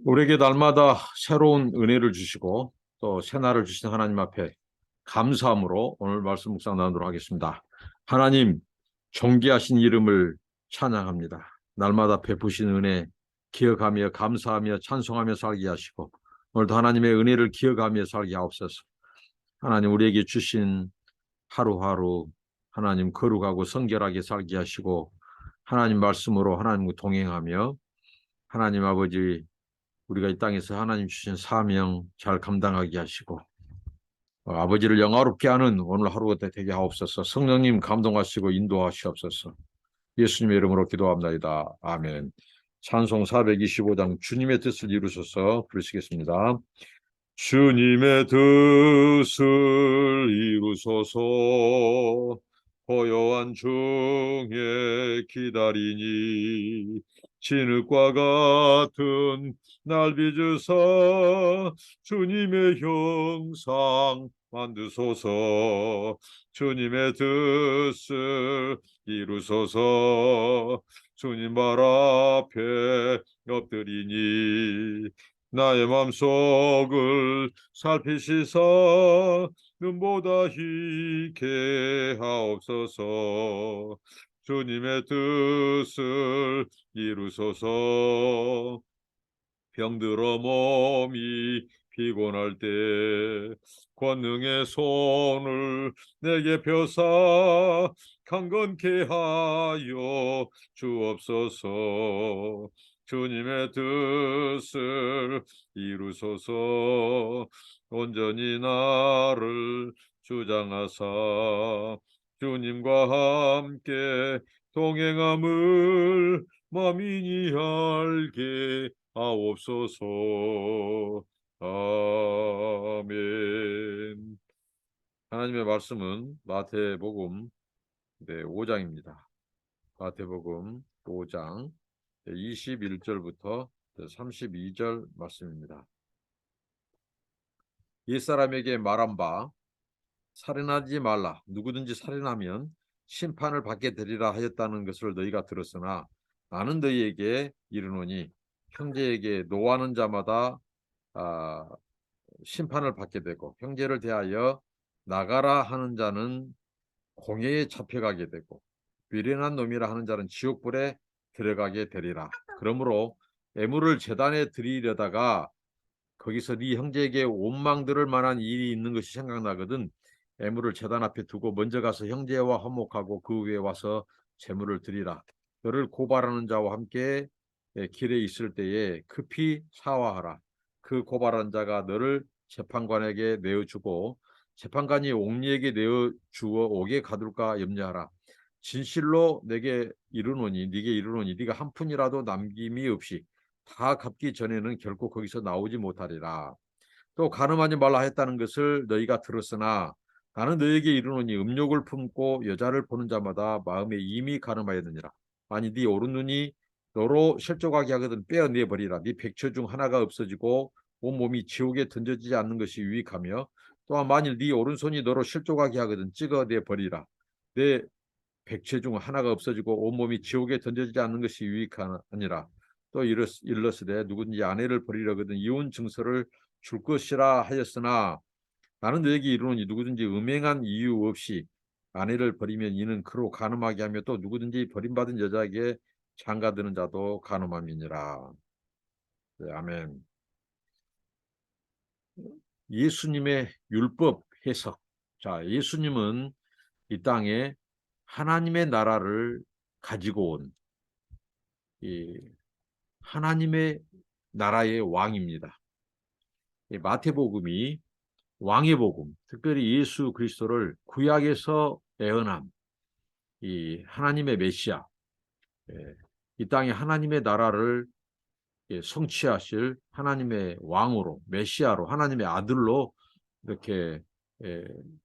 우리에게 날마다 새로운 은혜를 주시고 또 새날을 주신 하나님 앞에 감사함으로 오늘 말씀 묵상 나누도록 하겠습니다. 하나님 존귀하신 이름을 찬양합니다. 날마다 베푸신 은혜 기억하며 감사하며 찬송하며 살게 하시고 오늘도 하나님의 은혜를 기억하며 살게 하옵소서. 하나님 우리에게 주신 하루하루 하나님 거룩하고 성결하게 살게 하시고 하나님 말씀으로 하나님과 동행하며 하나님 아버지 우리가 이 땅에서 하나님 주신 사명 잘 감당하게 하시고 아버지를 영화롭게 하는 오늘 하루가 되게 하옵소서. 성령님 감동하시고 인도하시옵소서. 예수님의 이름으로 기도합니다. 아멘. 찬송 425장 주님의 뜻을 이루소서 부르시겠습니다. 주님의 뜻을 이루소서. 고요한 중에 기다리니 진흙과 같은 날 빚으사 주님의 형상 만드소서. 주님의 뜻을 이루소서. 주님 발 앞에 엎드리니 나의 맘속을 살피시사 눈보다 희게 하옵소서. 주님의 뜻을 이루소서. 병들어 몸이 피곤할 때 권능의 손을 내게 펴사 강건케 하여 주옵소서. 주님의 뜻을 이루소서. 온전히 나를 주장하사 주님과 함께 동행함을 마민이 알게 하옵소서. 아멘. 하나님의 말씀은 마태복음 5장입니다. 마태복음 5장 21절부터 32절 말씀입니다. 옛사람에게 말한 바 살인하지 말라. 누구든지 살인하면 심판을 받게 되리라 하였다는 것을 너희가 들었으나 나는 너희에게 이르노니 형제에게 노하는 자마다 심판을 받게 되고 형제를 대하여 나가라 하는 자는 공회에 잡혀가게 되고 미련한 놈이라 하는 자는 지옥불에 들어가게 되리라. 그러므로 애물을 제단에 드리려다가 거기서 네 형제에게 원망 들을 만한 일이 있는 것이 생각나거든 애물을 제단 앞에 두고 먼저 가서 형제와 화목하고 그 위에 와서 제물을 드리라. 너를 고발하는 자와 함께 길에 있을 때에 급히 사화하라. 그 고발한 자가 너를 재판관에게 내어주고 재판관이 옥리에게 내어주어 옥에 가둘까 염려하라. 진실로 내게 이르노니 네게 이르노니 네가 한 푼이라도 남김이 없이 다 갚기 전에는 결코 거기서 나오지 못하리라. 또 간음하지 말라 했다는 것을 너희가 들었으나 나는 너희에게 이르노니 음욕을 품고 여자를 보는 자마다 마음에 이미 간음하였느니라. 아니 네 오른눈이 너로 실족하게 하거든 빼어내 버리라. 네 백처 중 하나가 없어지고 온몸이 지옥에 던져지지 않는 것이 유익하며 또한 만일 네 오른손이 너로 실족하게 하거든 찍어내 버리라. 내 백체 중 하나가 없어지고 온몸이 지옥에 던져지지 않는 것이 유익하니라. 또 일러스되 누구든지 아내를 버리려거든 이혼 증서를 줄 것이라 하였으나 나는 너에게 이르노니 누구든지 음행한 이유 없이 아내를 버리면 이는 그로 간음하게 하며 또 누구든지 버림받은 여자에게 장가드는 자도 간음함이니라. 네, 아멘. 예수님의 율법 해석. 자, 예수님은 이 땅에 하나님의 나라를 가지고 온 이 하나님의 나라의 왕입니다. 이 마태복음이 왕의 복음, 특별히 예수 그리스도를 구약에서 예언한 이 하나님의 메시아, 이 땅에 하나님의 나라를 성취하실 하나님의 왕으로, 메시아로, 하나님의 아들로 이렇게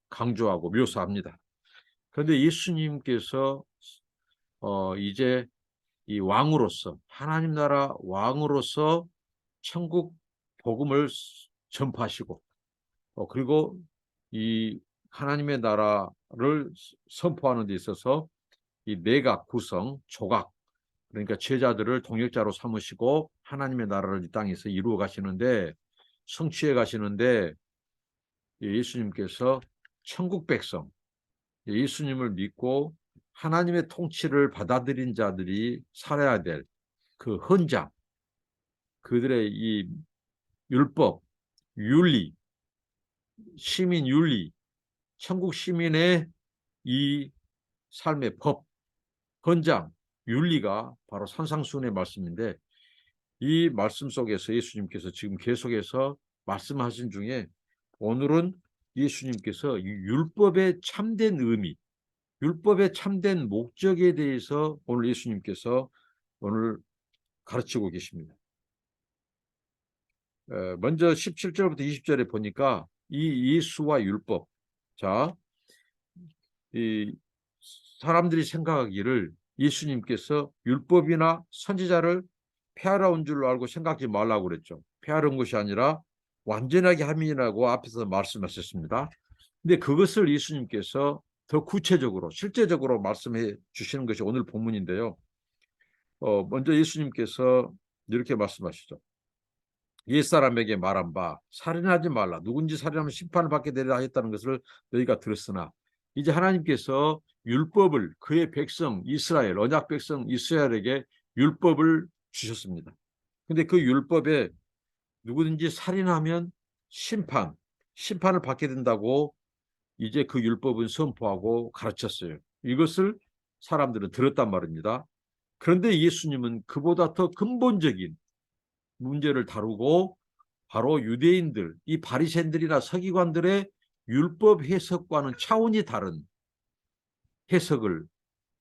강조하고 묘사합니다. 그런데 예수님께서 이제 이 왕으로서 하나님 나라 왕으로서 천국 복음을 전파하시고 그리고 이 하나님의 나라를 선포하는 데 있어서 이 내각 구성 조각 그러니까 제자들을 동역자로 삼으시고 하나님의 나라를 이 땅에서 이루어 가시는데, 성취해 가시는데, 예수님께서 천국 백성, 예수님을 믿고 하나님의 통치를 받아들인 자들이 살아야 될 그 헌장, 그들의 이 율법, 윤리, 시민 윤리, 천국 시민의 이 삶의 법, 헌장, 윤리가 바로 산상수훈의 말씀인데, 이 말씀 속에서 예수님께서 지금 계속해서 말씀하신 중에 오늘은 예수님께서 이 율법의 참된 의미, 율법의 참된 목적에 대해서 오늘 예수님께서 오늘 가르치고 계십니다. 먼저 17절부터 20절에 보니까 이 예수와 율법, 자, 이 사람들이 생각하기를 예수님께서 율법이나 선지자를 폐하러 온 줄로 알고 생각하지 말라고 그랬죠. 폐하러 온 것이 아니라 완전하게 함이라고 앞에서 말씀하셨습니다. 근데 그것을 예수님께서 더 구체적으로 실제적으로 말씀해 주시는 것이 오늘 본문인데요. 먼저 예수님께서 이렇게 말씀하시죠. 옛사람에게 말한 바 살인하지 말라. 누군지 살인하면 심판을 받게 되리라 했다는 것을 너희가 들었으나 이제 하나님께서 율법을 그의 백성 이스라엘, 언약 백성 이스라엘에게 율법을 주셨습니다. 근데 그 율법에 누구든지 살인하면 심판을 받게 된다고 이제 그 율법은 선포하고 가르쳤어요. 이것을 사람들은 들었단 말입니다. 그런데 예수님은 그보다 더 근본적인 문제를 다루고 바로 유대인들, 이 바리새인들이나 서기관들의 율법 해석과는 차원이 다른 해석을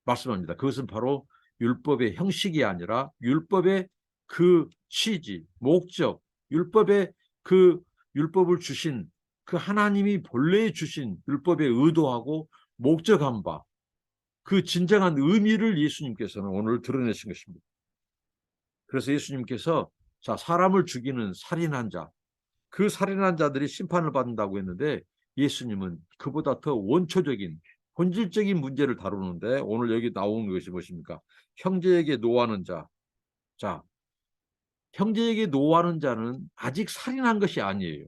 말씀합니다. 그것은 바로 율법의 형식이 아니라 율법의 그 취지, 목적, 율법을 주신 그 하나님이 본래 주신 율법의 의도하고 목적한 바, 그 진정한 의미를 예수님께서는 오늘 드러내신 것입니다. 그래서 예수님께서 자, 사람을 죽이는 살인한 자, 그 살인한 자들이 심판을 받는다고 했는데 예수님은 그보다 더 원초적인 본질적인 문제를 다루는데 오늘 여기 나오는 것이 무엇입니까? 형제에게 노하는 자. 자, 형제에게 노하는 자는 아직 살인한 것이 아니에요.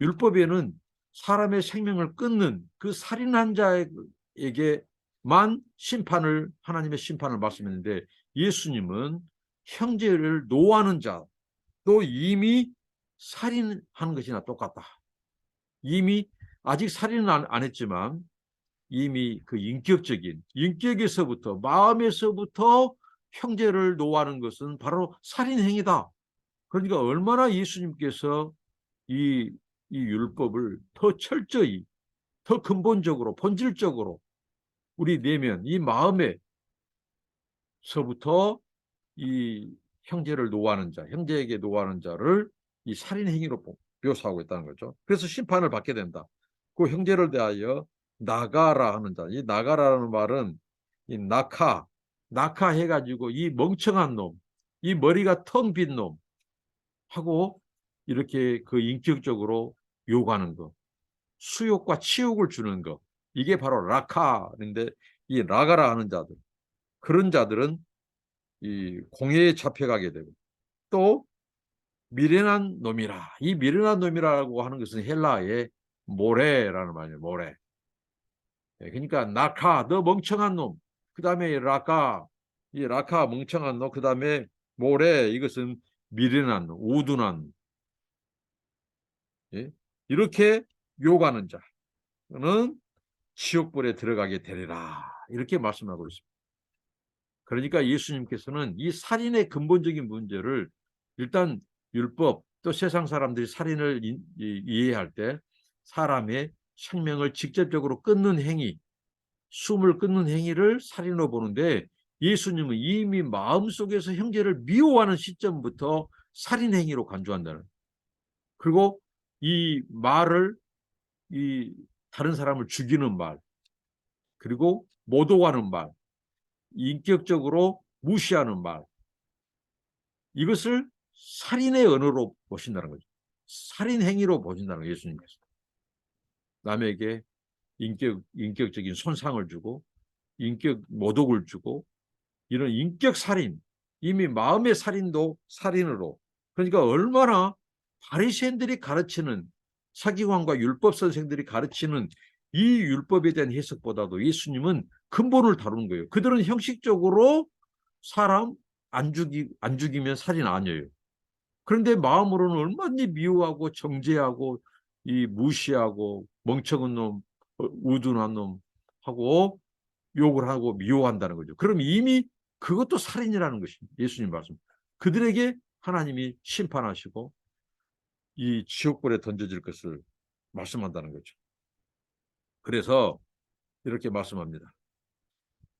율법에는 사람의 생명을 끊는 그 살인한 자에게만 하나님의 심판을 말씀했는데 예수님은 형제를 노하는 자도 이미 살인하는 것이나 똑같다. 이미 아직 살인은 안 했지만 이미 그 인격에서부터 마음에서부터 형제를 노하는 것은 바로 살인행위다. 그러니까 얼마나 예수님께서 이 율법을 더 철저히, 더 근본적으로, 본질적으로 우리 내면, 이 마음에서부터 이 형제를 노하는 자, 형제에게 노하는 자를 이 살인행위로 묘사하고 있다는 거죠. 그래서 심판을 받게 된다. 그 형제를 대하여 나가라 하는 자. 이 나가라는 말은 이 낙하 해가지고 이 멍청한 놈, 이 머리가 텅 빈 놈 하고 이렇게 그 인격적으로 욕하는 거, 수욕과 치욕을 주는 거, 이게 바로 라카인데 이 나가라 하는 자들, 그런 자들은 이 공회에 잡혀가게 되고 또 미련한 놈이라. 이 미련한 놈이라고 하는 것은 헬라의 모레라는 말이에요. 모레. 그러니까 나카, 너 멍청한 놈. 그 다음에 라카, 이 라카 멍청한 놈. 그 다음에 모레, 이것은 미련한 놈, 우둔한. 예? 이렇게 욕하는 자는 지옥불에 들어가게 되리라. 이렇게 말씀하고 있습니다. 그러니까 예수님께서는 이 살인의 근본적인 문제를 일단 율법 또 세상 사람들이 살인을 이해할 때 사람의 생명을 직접적으로 끊는 행위, 숨을 끊는 행위를 살인으로 보는데 예수님은 이미 마음속에서 형제를 미워하는 시점부터 살인 행위로 간주한다는. 그리고 이 말을 이 다른 사람을 죽이는 말, 그리고 모독하는 말, 인격적으로 무시하는 말, 이것을 살인의 언어로 보신다는 거죠. 살인 행위로 보신다는 거예요, 예수님께서. 남에게 인격적인 손상을 주고 인격 모독을 주고 이런 인격 살인, 이미 마음의 살인도 살인으로. 그러니까 얼마나 바리새인들이 가르치는, 사기관과 율법 선생들이 가르치는 이 율법에 대한 해석보다도 예수님은 근본을 다루는 거예요. 그들은 형식적으로 사람 안 죽이면 살인 아니에요. 그런데 마음으로는 얼마나 미워하고 정죄하고 이 무시하고 멍청한 놈, 우둔한 놈 하고 욕을 하고 미워한다는 거죠. 그럼 이미 그것도 살인이라는 것입니다. 예수님 말씀. 그들에게 하나님이 심판하시고 이 지옥불에 던져질 것을 말씀한다는 거죠. 그래서 이렇게 말씀합니다.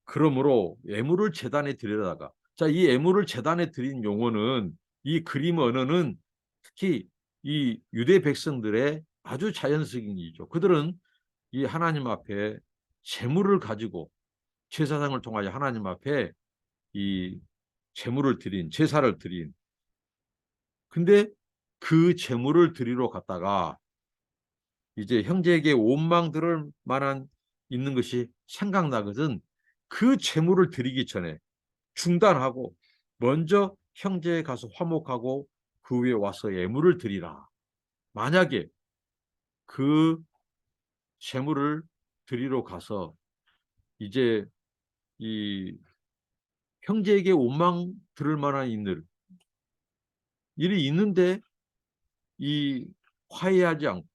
그러므로 예물을 제단에 드리다가, 자, 이 예물을 제단에 드린 용어는, 이 그림 언어는 특히 이 유대 백성들의 아주 자연적인 일이죠. 그들은 이 하나님 앞에 재물을 가지고 제사장을 통하여 하나님 앞에 이 제물을 드린, 제사를 드린. 근데 그 제물을 드리러 갔다가 이제 형제에게 원망 들을 만한 있는 것이 생각나거든. 그 제물을 드리기 전에 중단하고 먼저 형제에 가서 화목하고 그 후에 와서 예물을 드리라. 만약에 그 제물을 드리러 가서 이제 이 형제에게 원망 들을 만한 일이 있는데 이 화해하지 않고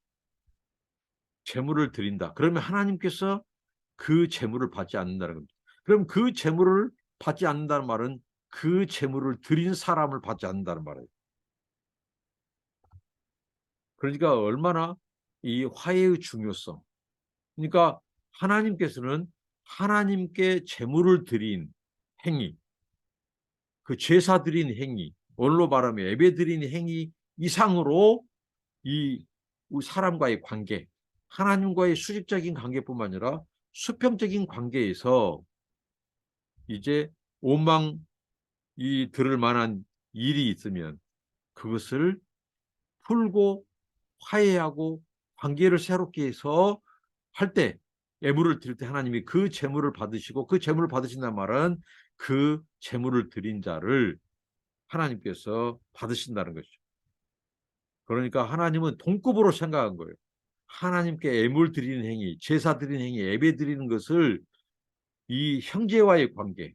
제물을 드린다. 그러면 하나님께서 그 제물을 받지 않는다는 겁니다. 그럼 그 제물을 받지 않는다는 말은 그 제물을 드린 사람을 받지 않는다는 말이에요. 그러니까 얼마나 이 화해의 중요성. 그러니까 하나님께서는 하나님께 제물을 드린 행위, 그 제사 드린 행위, 오늘로 말하면 예배 드린 행위 이상으로 이 사람과의 관계, 하나님과의 수직적인 관계뿐만 아니라 수평적인 관계에서 이제 원망이 들을 만한 일이 있으면 그것을 풀고 화해하고 관계를 새롭게 해서 할 때, 예물을 드릴 때 하나님이 그 제물을 받으시고, 그 제물을 받으신다는 말은 그 제물을 드린 자를 하나님께서 받으신다는 것이죠. 그러니까 하나님은 동급으로 생각한 거예요. 하나님께 예물 드리는 행위, 제사 드리는 행위, 예배 드리는 것을 이 형제와의 관계,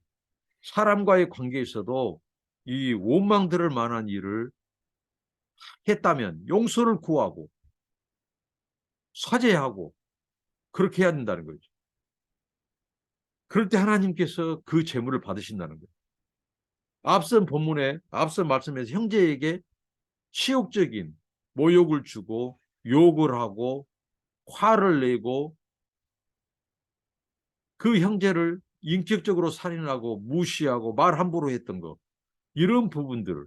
사람과의 관계에서도 이 원망 들을 만한 일을 했다면 용서를 구하고 사죄하고 그렇게 해야 된다는 거죠. 그럴 때 하나님께서 그 제물을 받으신다는 거예요. 앞선 말씀에서 형제에게 치욕적인 모욕을 주고 욕을 하고 화를 내고 그 형제를 인격적으로 살인하고 무시하고 말 함부로 했던 거, 이런 부분들에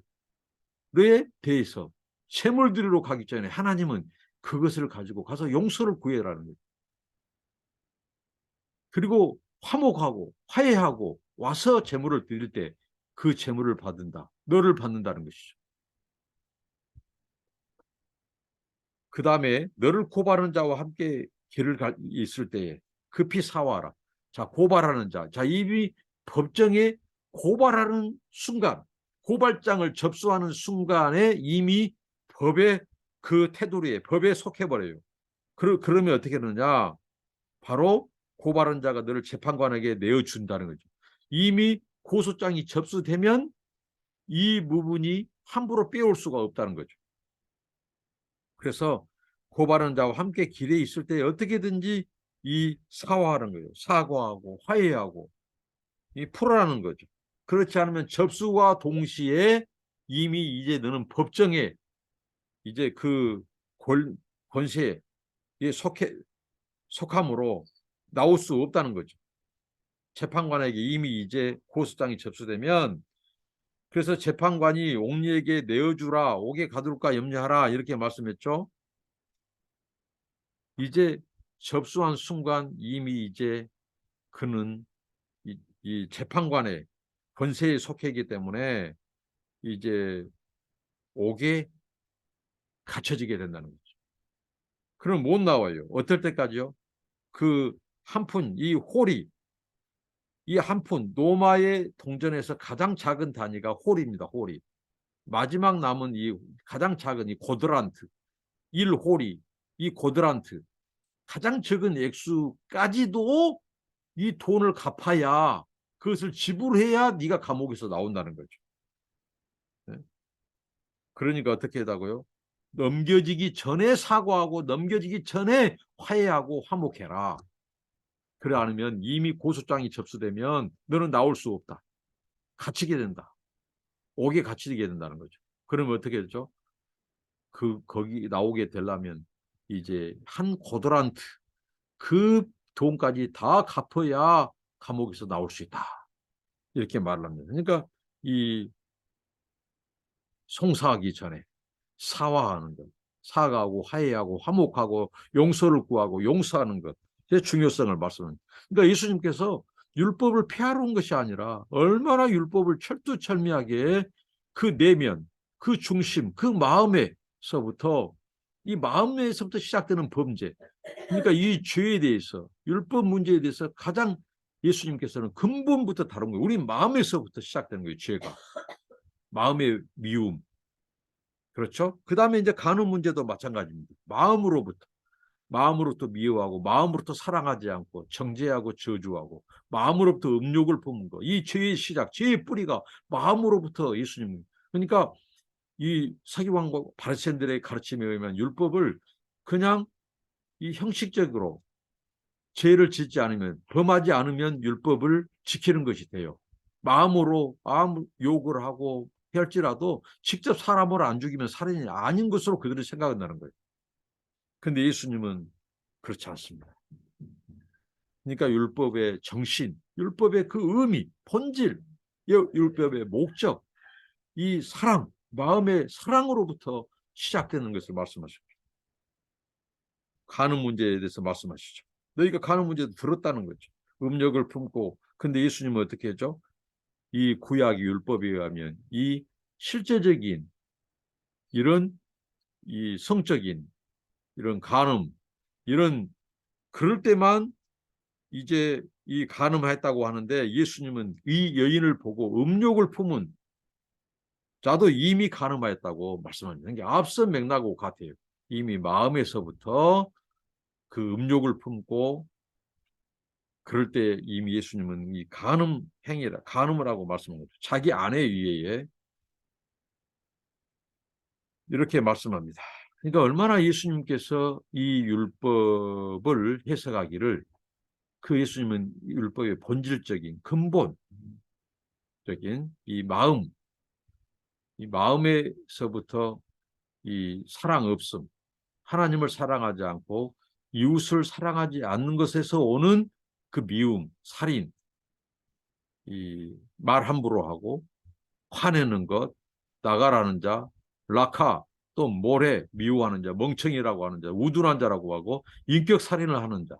대해서 제물 드리러 가기 전에 하나님은 그것을 가지고 가서 용서를 구해라는 거예요. 그리고 화목하고 화해하고 와서 제물을 드릴 때 그 제물을 받는다. 너를 받는다는 것이죠. 그 다음에 너를 고발하는 자와 함께 길을 있을 때에 급히 사와라. 자, 고발하는 자. 자, 이미 법정에 고발하는 순간, 고발장을 접수하는 순간에 이미 법의 그 테두리에, 법에 속해버려요. 그러면 어떻게 되느냐? 바로 고발한 자가 너를 재판관에게 내어준다는 거죠. 이미 고소장이 접수되면 이 부분이 함부로 빼올 수가 없다는 거죠. 그래서 고발한 자와 함께 길에 있을 때 어떻게든지 이 사화하는 거예요. 사과하고 화해하고 이 풀어라는 거죠. 그렇지 않으면 접수와 동시에 이미 이제 너는 법정에 이제 그 권세에 속함으로 나올 수 없다는 거죠. 재판관에게 이미 이제 고소장이 접수되면, 그래서 재판관이 옥리에게 내어주라, 옥에 가둘까 염려하라 이렇게 말씀했죠. 이제 접수한 순간 이미 이제 그는 이 재판관의 권세에 속해 있기 때문에 이제 옥에 갇혀지게 된다는 거죠. 그럼 못 나와요. 어떨 때까지요? 그 한 푼, 이 홀이 이 한 푼, 노마의 동전에서 가장 작은 단위가 홀입니다. 홀이. 마지막 남은 이 가장 작은 이 고드란트, 1홀이 이 고드란트, 가장 적은 액수까지도 이 돈을 갚아야, 그것을 지불해야 네가 감옥에서 나온다는 거죠. 네? 그러니까 어떻게 하다고요? 넘겨지기 전에 사과하고 넘겨지기 전에 화해하고 화목해라. 그래 않으면 이미 고소장이 접수되면 너는 나올 수 없다. 갇히게 된다. 옥에 갇히게 된다는 거죠. 그러면 어떻게 되죠? 거기 나오게 되려면 이제 한 고도란트 그 돈까지 다 갚아야 감옥에서 나올 수 있다. 이렇게 말을 합니다. 그러니까 이 송사하기 전에 사화하는 것, 사과하고 화해하고 화목하고 용서를 구하고 용서하는 것, 의 중요성을 말씀합니다. 그러니까 예수님께서 율법을 폐하러 온 것이 아니라 얼마나 율법을 철두철미하게 그 내면, 그 중심, 그 마음에서부터, 이 마음에서부터 시작되는 범죄, 그러니까 이 죄에 대해서, 율법 문제에 대해서 가장 예수님께서는 근본부터 다룬 거예요. 우리 마음에서부터 시작되는 거예요. 죄가. 마음의 미움. 그렇죠? 그 다음에 이제 간음 문제도 마찬가지입니다. 마음으로부터 미워하고, 마음으로부터 사랑하지 않고, 정죄하고 저주하고, 마음으로부터 음욕을 품은 거. 이 죄의 시작, 죄의 뿌리가 마음으로부터 예수님. 그러니까 이 서기관과 바리새인들의 가르침에 의하면 율법을 그냥 이 형식적으로 죄를 짓지 않으면, 범하지 않으면 율법을 지키는 것이 돼요. 마음으로 아무 욕을 하고 할지라도 직접 사람을 안 죽이면 살인이 아닌 것으로 그들이 생각한다는 거예요. 근데 예수님은 그렇지 않습니다. 그러니까 율법의 정신, 율법의 그 의미, 본질, 율법의 목적, 이 사랑, 마음의 사랑으로부터 시작되는 것을 말씀하십니다. 가는 문제에 대해서 말씀하시죠. 너희가 가는 문제도 들었다는 거죠. 음욕을 품고. 근데 예수님은 어떻게 했죠? 이 구약 율법에 의하면 이 실제적인 이런 이 성적인 이런 간음, 이런 그럴 때만 이제 이 간음했다고 하는데, 예수님은 이 여인을 보고 음욕을 품은 자도 이미 간음하였다고 말씀합니다. 이게 앞선 맥락하고 같아요. 이미 마음에서부터 그 음욕을 품고, 그럴 때 이미 예수님은 이 간음 행위라, 간음을 하고 말씀합니다. 자기 아내 위에 이렇게 말씀합니다. 그러니까 얼마나 예수님께서 이 율법을 해석하기를, 그 예수님은 율법의 본질적인 근본적인 이 마음, 이 마음에서부터 이 사랑 없음, 하나님을 사랑하지 않고 이웃을 사랑하지 않는 것에서 오는 그 미움, 살인, 이 말 함부로 하고 화내는 것, 나가라는 자, 라카, 또 모래, 미워하는 자, 멍청이라고 하는 자, 우둔한 자라고 하고 인격 살인을 하는 자,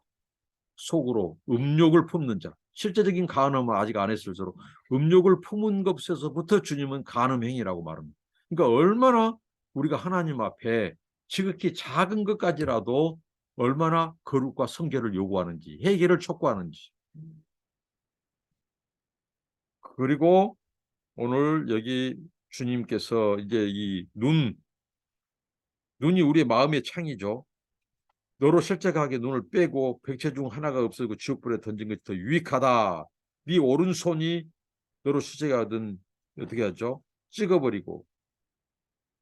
속으로 음욕을 품는 자, 실제적인 간음은 아직 안 했을수록 음욕을 품은 것에서부터 주님은 간음 행위라고 말합니다. 그러니까 얼마나 우리가 하나님 앞에 지극히 작은 것까지라도 얼마나 거룩과 성결을 요구하는지, 회개를 촉구하는지. 그리고 오늘 여기 주님께서 이제 이 눈이 우리의 마음의 창이죠. 너로 실제하게 눈을 빼고 백체 중 하나가 없어지고 지옥불에 던진 것이 더 유익하다. 네 오른손이 너로 실제하든 어떻게 하죠? 찍어버리고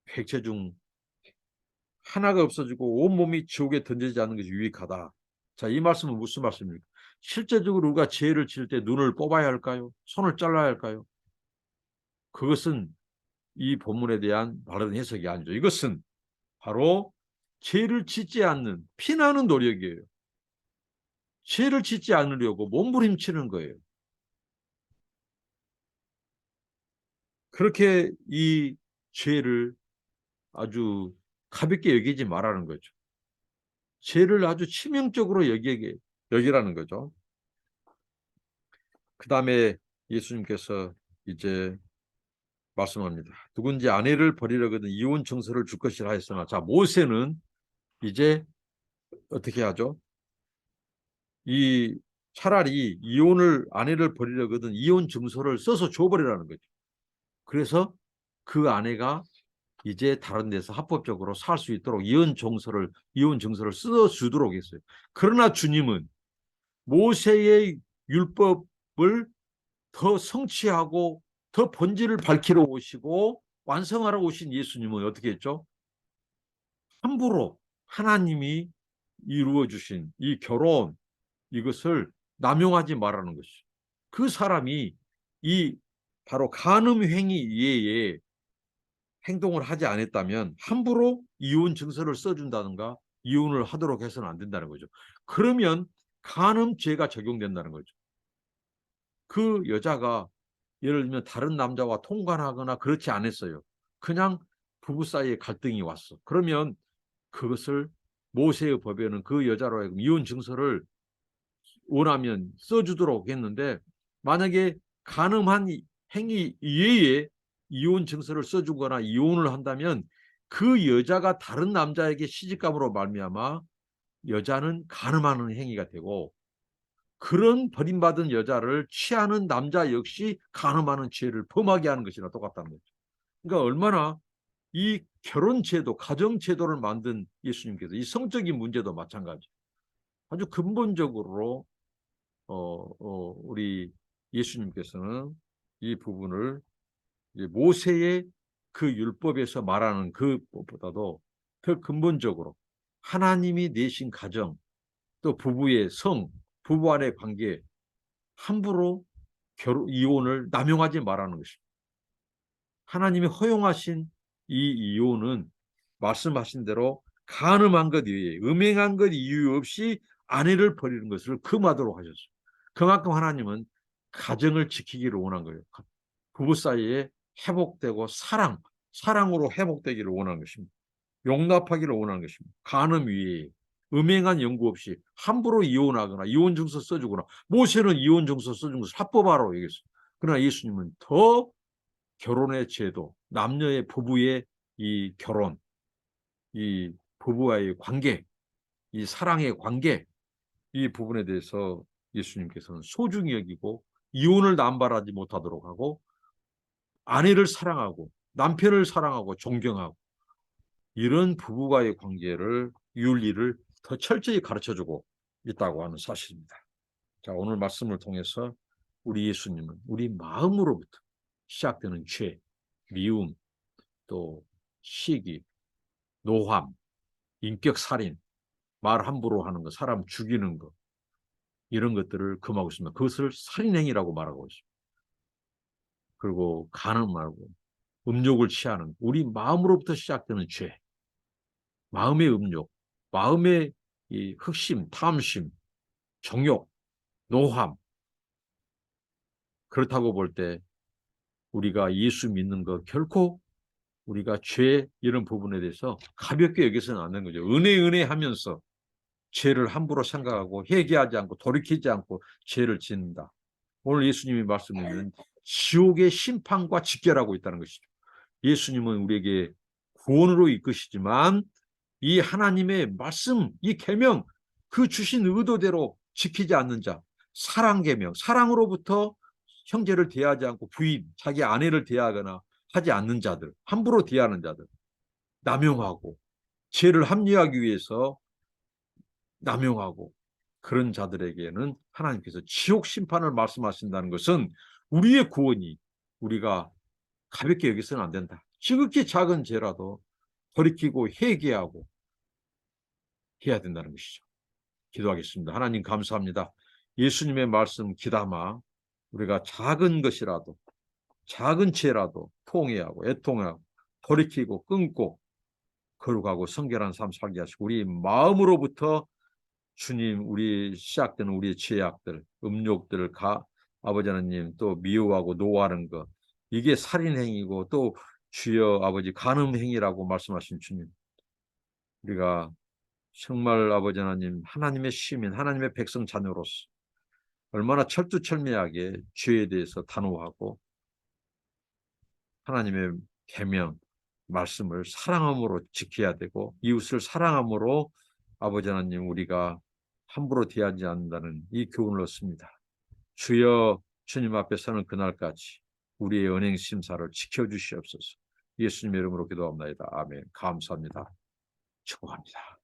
백체 중 하나가 없어지고 온몸이 지옥에 던지지 않는 것이 유익하다. 자, 이 말씀은 무슨 말씀입니까? 실제적으로 우리가 죄를 지을 때 눈을 뽑아야 할까요? 손을 잘라야 할까요? 그것은 이 본문에 대한 바른 해석이 아니죠. 이것은 바로 죄를 짓지 않는 피나는 노력이에요. 죄를 짓지 않으려고 몸부림치는 거예요. 그렇게 이 죄를 아주 가볍게 여기지 말라는 거죠. 죄를 아주 치명적으로 여기라는 거죠. 그 다음에 예수님께서 이제 말씀합니다. 누군지 아내를 버리려거든 이혼 증서를 줄 것이라 했으나, 자, 모세는 이제 어떻게 하죠? 이 차라리 아내를 버리려거든 이혼 증서를 써서 줘버리라는 거죠. 그래서 그 아내가 이제 다른 데서 합법적으로 살 수 있도록 이혼 증서를 써주도록 했어요. 그러나 주님은 모세의 율법을 더 성취하고 더 본질을 밝히러 오시고 완성하러 오신 예수님은 어떻게 했죠? 함부로 하나님이 이루어 주신 이 결혼, 이것을 남용하지 말라는 것이죠. 그 사람이 이 바로 간음 행위 이외에 행동을 하지 않았다면 함부로 이혼 증서를 써준다든가 이혼을 하도록 해서는 안 된다는 거죠. 그러면 간음죄가 적용된다는 거죠. 그 여자가 예를 들면 다른 남자와 통관하거나 그렇지 않았어요. 그냥 부부 사이에 갈등이 왔어. 그러면 그것을 모세의 법에는 그 여자로 하여금 이혼 증서를 원하면 써주도록 했는데, 만약에 간음한 행위 이외에 이혼 증서를 써주거나 이혼을 한다면 그 여자가 다른 남자에게 시집감으로 말미암아 여자는 간음하는 행위가 되고, 그런 버림받은 여자를 취하는 남자 역시 간음하는 죄를 범하게 하는 것이나 똑같다는 거죠. 그러니까 얼마나 이 결혼제도, 가정제도를 만든 예수님께서 이 성적인 문제도 마찬가지. 아주 근본적으로 우리 예수님께서는 이 부분을 이제 모세의 그 율법에서 말하는 그것보다도 더 근본적으로 하나님이 내신 가정, 또 부부의 부부 간의 관계, 함부로 이혼을 남용하지 말라는 것입니다. 하나님이 허용하신 이 이혼은 말씀하신 대로 간음한 것 이외에, 음행한 것 이유 없이 아내를 버리는 것을 금하도록 하셨어요. 그만큼 하나님은 가정을 지키기를 원한 거예요. 부부 사이에 회복되고 사랑으로 회복되기를 원하는 것입니다. 용납하기를 원하는 것입니다. 간음 위에 음행한 연구 없이 함부로 이혼하거나 이혼 증서 써주거나, 모세는 이혼 증서 써준 것을 합법화로 얘기했어요. 그러나 예수님은 더 결혼의 제도, 남녀의 부부의 이 결혼, 이 부부와의 관계, 이 사랑의 관계, 이 부분에 대해서 예수님께서는 소중히 여기고 이혼을 남발하지 못하도록 하고, 아내를 사랑하고 남편을 사랑하고 존경하고, 이런 부부와의 관계를, 윤리를 더 철저히 가르쳐주고 있다고 하는 사실입니다. 자, 오늘 말씀을 통해서 우리 예수님은 우리 마음으로부터 시작되는 죄, 미움, 또 시기, 노함, 인격살인, 말 함부로 하는 거, 사람 죽이는 거, 이런 것들을 금하고 있습니다. 그것을 살인행위라고 말하고 있습니다. 그리고 간음하고 음욕을 취하는, 우리 마음으로부터 시작되는 죄, 마음의 음욕, 마음의 이 흑심, 탐심, 정욕, 노함. 그렇다고 볼 때 우리가 예수 믿는 거 결코 우리가 죄, 이런 부분에 대해서 가볍게 여기서는 안 되는 거죠. 은혜 하면서 죄를 함부로 생각하고 회개하지 않고 돌이키지 않고 죄를 짓는다. 오늘 예수님이 말씀하는 지옥의 심판과 직결하고 있다는 것이죠. 예수님은 우리에게 구원으로 이끄시지만 이 하나님의 말씀, 이 계명, 그 주신 의도대로 지키지 않는 자, 사랑 계명, 사랑으로부터 형제를 대하지 않고 부인, 자기 아내를 대하거나 하지 않는 자들, 함부로 대하는 자들, 남용하고 죄를 합리화하기 위해서 남용하고, 그런 자들에게는 하나님께서 지옥 심판을 말씀하신다는 것은 우리의 구원이 우리가 가볍게 여기서는 안 된다. 지극히 작은 죄라도 돌이키고 회개하고 해야 된다는 것이죠. 기도하겠습니다. 하나님 감사합니다. 예수님의 말씀 귀담아 우리가 작은 것이라도, 작은 죄라도 통회하고 애통하고 돌이키고 끊고 거룩하고 성결한 삶 살게 하시고, 우리 마음으로부터 주님, 우리 시작되는 우리의 죄악들, 음욕들, 아버지 하나님, 또 미워하고 노하는 것, 이게 살인행위고, 또 주여 아버지 간음행위라고 말씀하신 주님, 우리가 정말 아버지 하나님, 하나님의 시민, 하나님의 백성 자녀로서 얼마나 철두철미하게 죄에 대해서 단호하고 하나님의 계명, 말씀을 사랑함으로 지켜야 되고, 이웃을 사랑함으로 아버지 하나님, 우리가 함부로 대하지 않는다는 이 교훈을 얻습니다. 주여, 주님 앞에 서는 그날까지 우리의 은행 심사를 지켜주시옵소서. 예수님의 이름으로 기도합니다. 아멘. 감사합니다. 축복합니다.